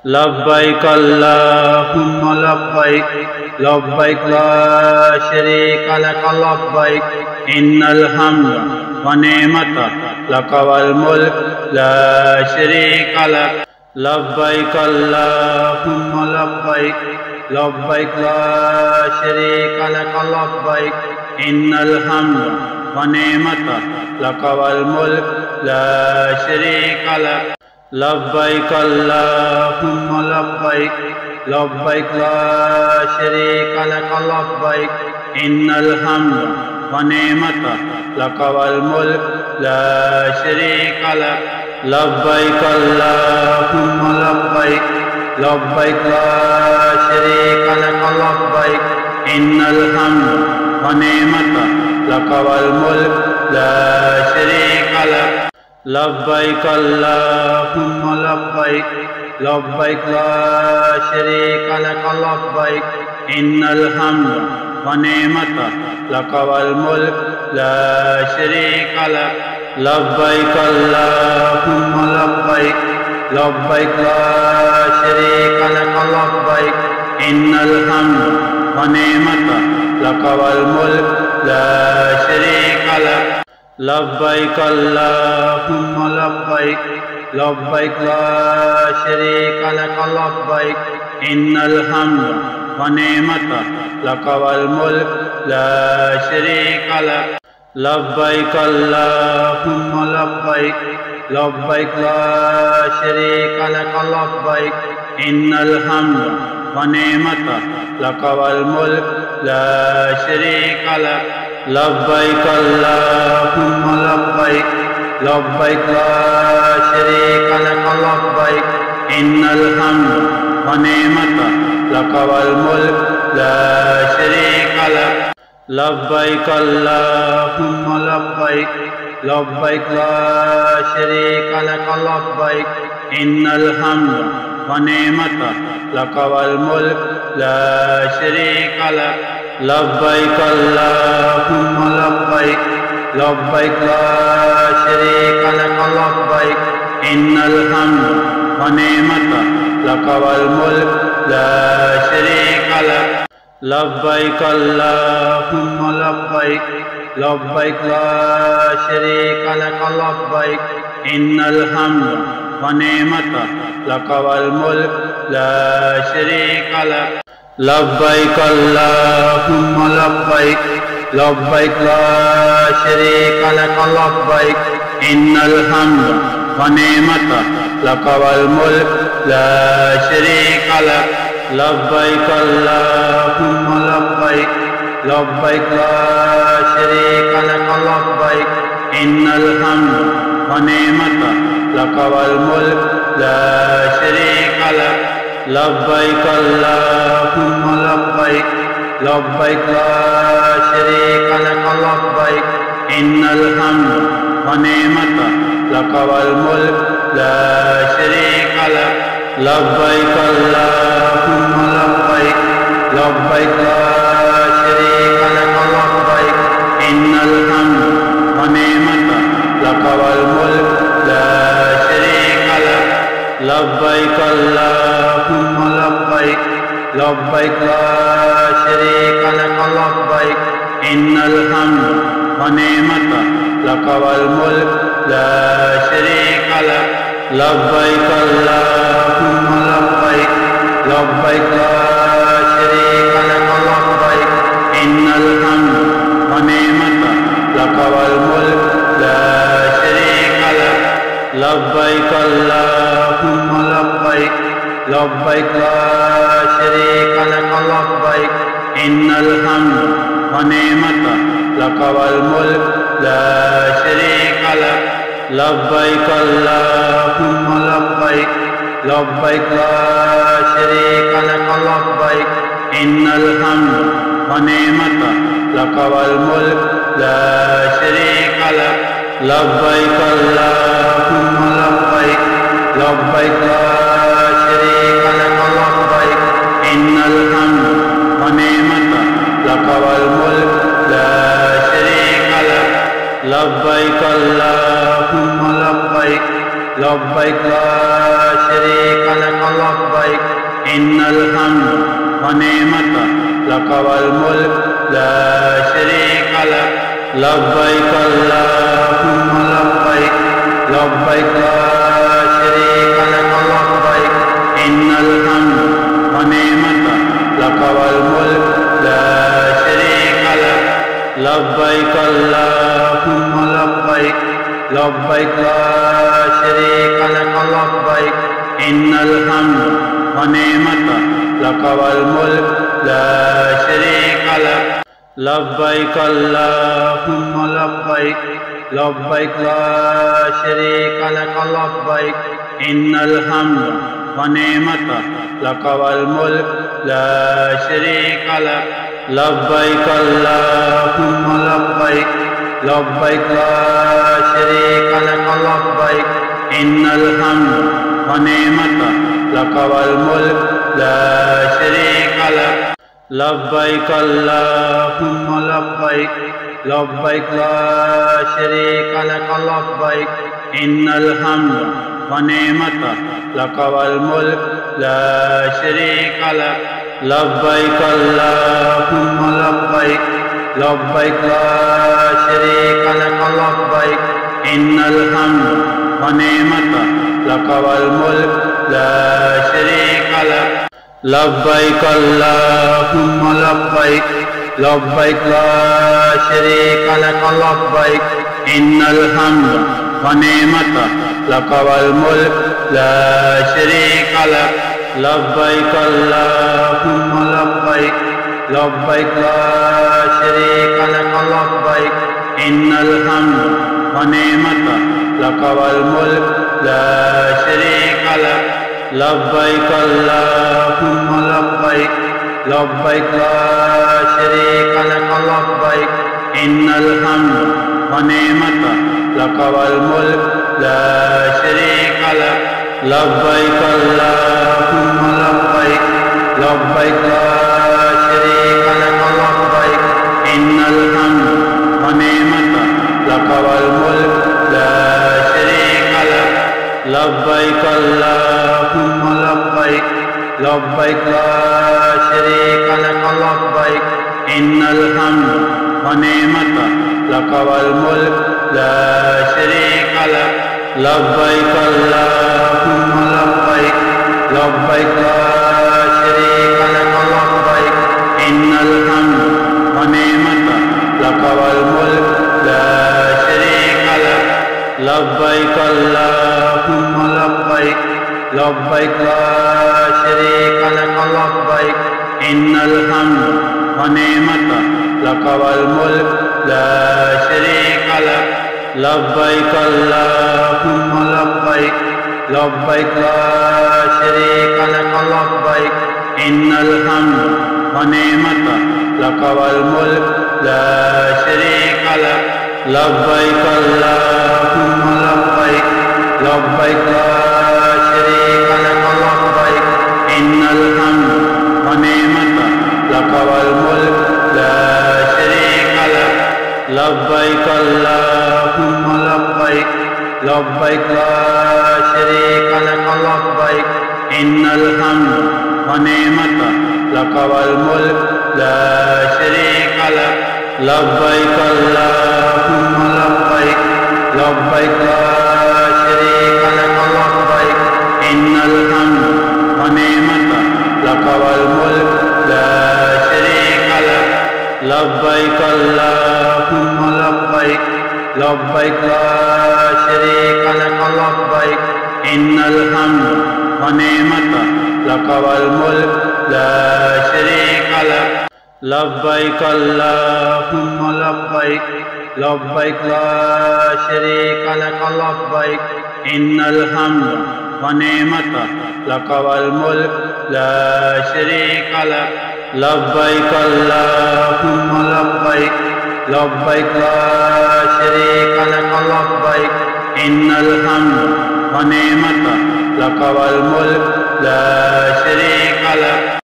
لبيك اللهم لبيك لبيك لا شريك لك لبيك إن الحمد ونعمة لك والملك لا شريك لك لبيك اللهم لبيك لبيك لا شريك لك لبيك إن الحمد ونعمة لك والملك لا شريك لك لبيك اللهم لبيك لبيك لا شريك لك لبيك إن الحمد ونعمة لك والملك لا شريك لك لبيك اللهم لبيك لبيك لا شريك لك لبيك إن الحمد ونعمة لك والملك لا شريك لك لبيك اللهم لبيك لبيك لا شريك لك لبيك إن الحمد ونعمة لك والملك لا شريك لك لبيك اللهم لبيك لبيك لا شريك لك لبيك إن الحمد ونعمة لك والملك لا شريك لك لبيك اللهم لبيك لبيك لا شريك لك لبيك إن الحمد ونعمة لك والملك لا شريك لك لبيك اللهم لبيك لبيك لا شريك لك لبيك إن الحمد ونعمة لك والملك لا شريك لك لبيك اللهم لبيك لبيك لا شريك لك لبيك إن الحمد ونعمة لك والملك لا شريك لك لبيك اللهم لبيك لبيك لا شريك لك لبيك إن الحمد ونعمة لك والملك لا شريك لك لبيك اللهم لبيك لبيك لا شريك لك لبيك إن الحمد ونعمة لك والملك لا شريك لك لبيك اللهم لبيك لبيك لا شريك لك لبيك إن الحمد ونعمة لك والملك لا شريك لك لبيك اللهم لبيك لبيك لا شريك لك لبيك إن الحمد ونعمة لك والملك لا شريك لك لبيك اللهم لبيك لبيك لا شريك لك لبيك إن الحمد ونعمة لك والملك لا شريك لك لبيك اللهم لبيك لبيك لا شريك لك لبيك إن الحمد ونعمة لك والملك لا شريك لك لبيك اللهم لبيك لبيك لا شريك لك لبيك إن الحمد ونعمة لك والملك لا شريك لك لبيك اللهم لبيك لبيك لا شريك لك لبيك إن الحمد ونعمة لك والملك لا شريك لك لبيك اللهم لبيك لبيك لا شريك لك لبيك إن الحمد ونعمة لك والملك لا شريك لك لبيك اللهم لبيك لبيك لا شريك لك لبيك إن الحمد ونعمة لك والملك لا شريك لك لبيك اللهم لبيك لبيك لا شريك لك لبيك إن الحمد ونعمة لك والملك لا شريك لك لبيك اللهم لبيك لبيك لا شريك لك لبيك إن الحمد ونعمة لك والملك لا شريك لك لبيك اللهم لبيك لبيك لا شريك لك لبيك इन्नल हम्द व निअमत लक वल मुल्क ला शरीक लक लब्बैक अल्लाहुम्मा लब्बैक लब्बैक ला शरीक लक लब्बैक इन्नल हम्द व निअमत लक वल मुल्क ला शरीक लक लब्बैक अल्लाहुम्मा लब्बैक लब्बैक ला शरीक लक लब्बैक इन्नल हम्द व निअमत लक वल मुल्क ला शरीक लक लब्बैक अल्लाहुम्मा लब्बैक लब्बैक ला शरीक लक लब्बैक इन्नल हम्द व निअमत लक वल मुल्क ला शरीक लक लब्बैक अल्लाहुम्मा लब्बैक लब्बैक ला शरीक लक लब्बैक इन्नल हम्द व निअमत लक वल मुल्क ला शरीक लक लब्बैक अल्लाहुम्मा लब्बैक लब्बैक ला शरीक लक लब्बैक इन्नल हम्द व निअमत लक वल मुल्क ला शरीक लक लब्बैक अल्लाहुम्मा लब्बैक लब्बैक ला शरीक लक लब्बैक इन्नल हम्द व निअमत लक वल मुल्क ला शरीक लक लब्बैक अल्लाहुम्मा लब्बैक लब्बैक ला शरीक लक लब्बैक इन्नल हम्द व निअमत लक वल मुल्क ला शरीक लक लब्बैक अल्लाहुम्मा लब्बैक लब्बैक ला शरीक लक लब्बैक इन्नल हम्द व निअमत लक वल मुल्क ला शरीक लक लब्बैक अल्लाहुम्मा लब्बैक लब्बैक ला शरीक लक लब्बैक इन्नल हम्द व निअमत लक वल मुल्क ला शरीक लक लब्बैक अल्लाहुम्मा लब्बैक लब्बैक ला शरीक लक लब्बैक इन्नल हम्द व निअमत लक वल मुल्क ला शरीक लक लब्बैक अल्लाहुम्मा लब्बैक लब्बैक ला शरीक लक लब्बैक इन्नल हम्द व निअमत लक वल मुल्क ला शरीक लक लब्बैक अल्लाहुम्मा लब्बैक लब्बैक ला शरीक लक लब्बैक इन्नल हम्द व निअमत लक वल मुल्क ला शरीक लक लब्बैक अल्लाहुम्मा लब्बैक लब्बैक ला शरीक लक लब्बैक इन्नल हम्द व निअमत लक वल मुल्क ला शरीक लक लब्बैक अल्लाहुम्मा लब्बैक लब्बैक ला शरीक लक लब्बैक इन्नल हम्द व निअमत लक वल मुल्क ला शरीक लक लब्बैक अल्लाहुम्मा लब्बैक लब्बैक ला शरीक लक लब्बैक इन्नल हम्द व निअमत लक वल मुल्क ला शरीक लक लब्बैक अल्लाहुम्मा लब्बैक लब्बैक ला शरीक लक लब्बैक इन्नल हम्द व निअमत लक वल मुल्क ला शरीक लक लब्बैक अल्लाहुम्मा लब्बैक लब्बैक ला शरीक लक लब्बैक इन्नल हम्द व निअमत लक वल मुल्क ला शरीक लक लब्बैक अल्लाहुम्मा लब्बैक लब्बैक ला शरीक लक लब्बैक इन्नल हम्द व निअमत लक वल मुल्क ला शरीक लक लब्बैक अल्लाहुम्मा लब्बैक लब्बैक ला शरीक लक लब्बैक इन्नल हम्द व निअमत लक वल मुल्क ला शरीक लक लब्बैक अल्लाहुम्मा लब्बैक लब्बैक ला शरीक लक लब्बैक इन्नल हम्द व निअमत लक वल मुल्क ला शरीक लक।